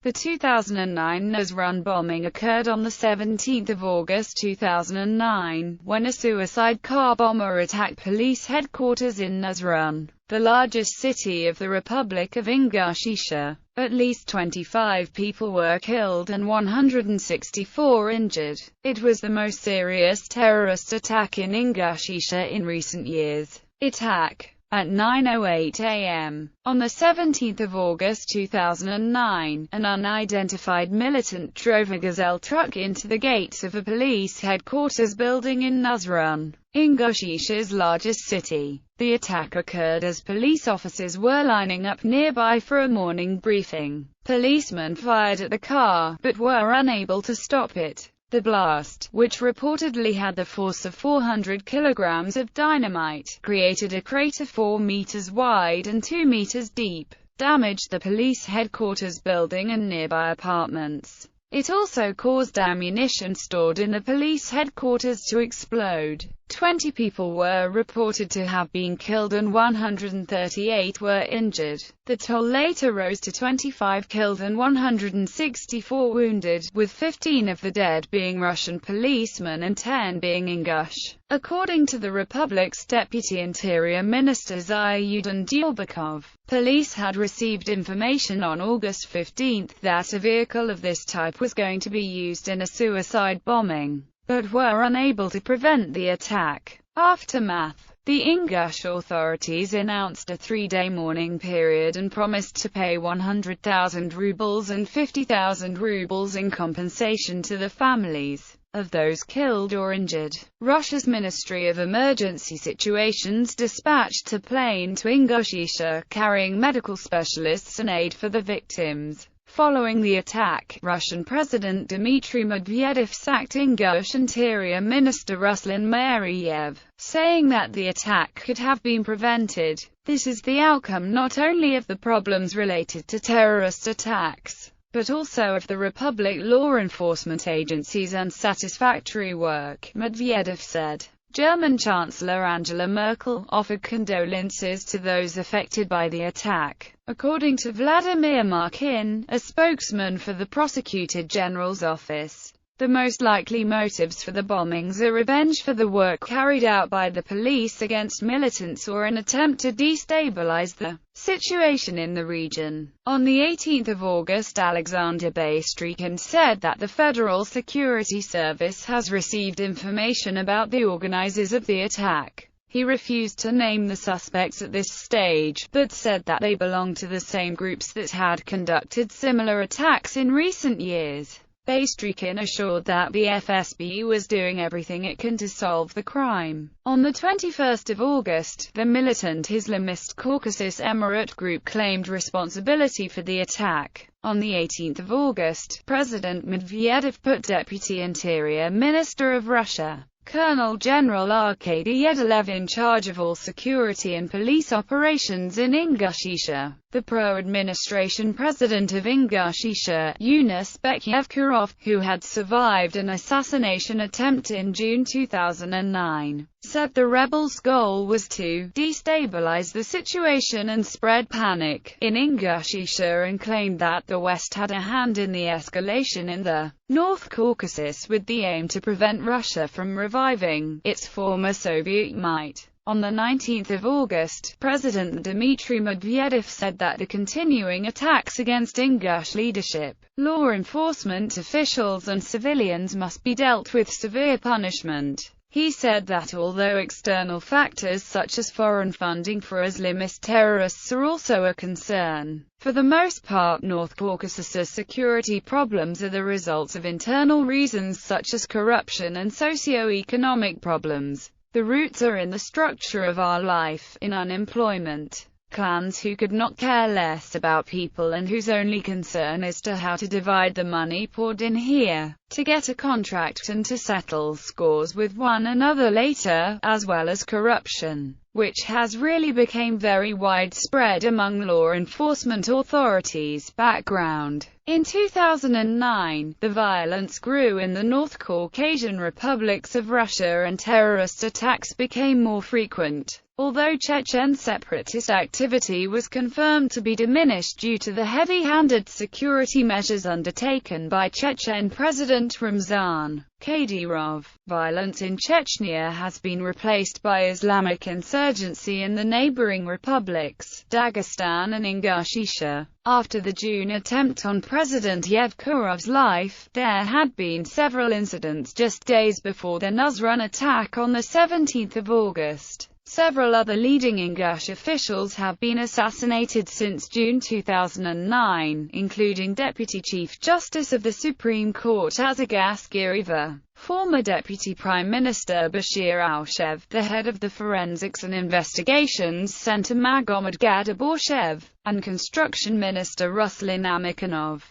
The 2009 Nazran bombing occurred on 17 August 2009, when a suicide car bomber attacked police headquarters in Nazran, the largest city of the Republic of Ingushetia. At least 25 people were killed and 164 injured. It was the most serious terrorist attack in Ingushetia in recent years. Attack at 9:08 a.m. on 17 August 2009, an unidentified militant drove a Gazelle truck into the gates of a police headquarters building in Nazran, Ingushetia's largest city. The attack occurred as police officers were lining up nearby for a morning briefing. Policemen fired at the car, but were unable to stop it. The blast, which reportedly had the force of 400 kilograms of dynamite, created a crater 4 meters wide and 2 meters deep, damaged the police headquarters building and nearby apartments. It also caused ammunition stored in the police headquarters to explode. 20 people were reported to have been killed and 138 were injured. The toll later rose to 25 killed and 164 wounded, with 15 of the dead being Russian policemen and 10 being Ingush. According to the Republic's Deputy Interior Minister Zyudan Dyubakov, police had received information on August 15 that a vehicle of this type was going to be used in a suicide bombing, but were unable to prevent the attack. Aftermath. The Ingush authorities announced a 3-day mourning period and promised to pay 100,000 rubles and 50,000 rubles in compensation to the families of those killed or injured. Russia's Ministry of Emergency Situations dispatched a plane to Ingushetia carrying medical specialists and aid for the victims. Following the attack, Russian President Dmitry Medvedev sacked Ingush Interior Minister Ruslan Maryev, saying that the attack could have been prevented. This is the outcome not only of the problems related to terrorist attacks, but also of the Republic law enforcement agencies' unsatisfactory work, Medvedev said. German Chancellor Angela Merkel offered condolences to those affected by the attack. According to Vladimir Markin, a spokesman for the Prosecutor General's office, the most likely motives for the bombings are revenge for the work carried out by the police against militants or an attempt to destabilize the situation in the region. On 18 August, Alexander Bystrykin said that the Federal Security Service has received information about the organizers of the attack. He refused to name the suspects at this stage, but said that they belong to the same groups that had conducted similar attacks in recent years. Bystrykin assured that the FSB was doing everything it can to solve the crime. On 21 August, the militant Islamist Caucasus Emirate group claimed responsibility for the attack. On 18 August, President Medvedev put Deputy Interior Minister of Russia, Colonel General Arkady Yedolev, in charge of all security and police operations in Ingushetia. The pro-administration president of Ingushetia, Yunus Bekyevkarov, who had survived an assassination attempt in June 2009, said the rebels' goal was to destabilize the situation and spread panic in Ingushetia, and claimed that the West had a hand in the escalation in the North Caucasus with the aim to prevent Russia from reviving its former Soviet might. On 19 August, President Dmitry Medvedev said that the continuing attacks against Ingush leadership, law enforcement officials and civilians must be dealt with severe punishment. He said that although external factors such as foreign funding for Islamist terrorists are also a concern, for the most part North Caucasus's security problems are the results of internal reasons such as corruption and socio-economic problems. The roots are in the structure of our life, in unemployment, clans who could not care less about people and whose only concern is to how to divide the money poured in here, to get a contract and to settle scores with one another later, as well as corruption. which has really become very widespread among law enforcement authorities. Background: in 2009, the violence grew in the North Caucasian republics of Russia and terrorist attacks became more frequent. Although Chechen separatist activity was confirmed to be diminished due to the heavy-handed security measures undertaken by Chechen President Ramzan Kadyrov, violence in Chechnya has been replaced by Islamic insurgency in the neighboring republics, Dagestan and Ingushetia. After the June attempt on President Yevkurov's life, there had been several incidents just days before the Nazran attack on the 17th of August. Several other leading Ingush officials have been assassinated since June 2009, including Deputy Chief Justice of the Supreme Court Azagas Giriva, former Deputy Prime Minister Bashir Alshev, the head of the Forensics and Investigations Center Magomed Gadaborshev, and Construction Minister Ruslan Amikanov.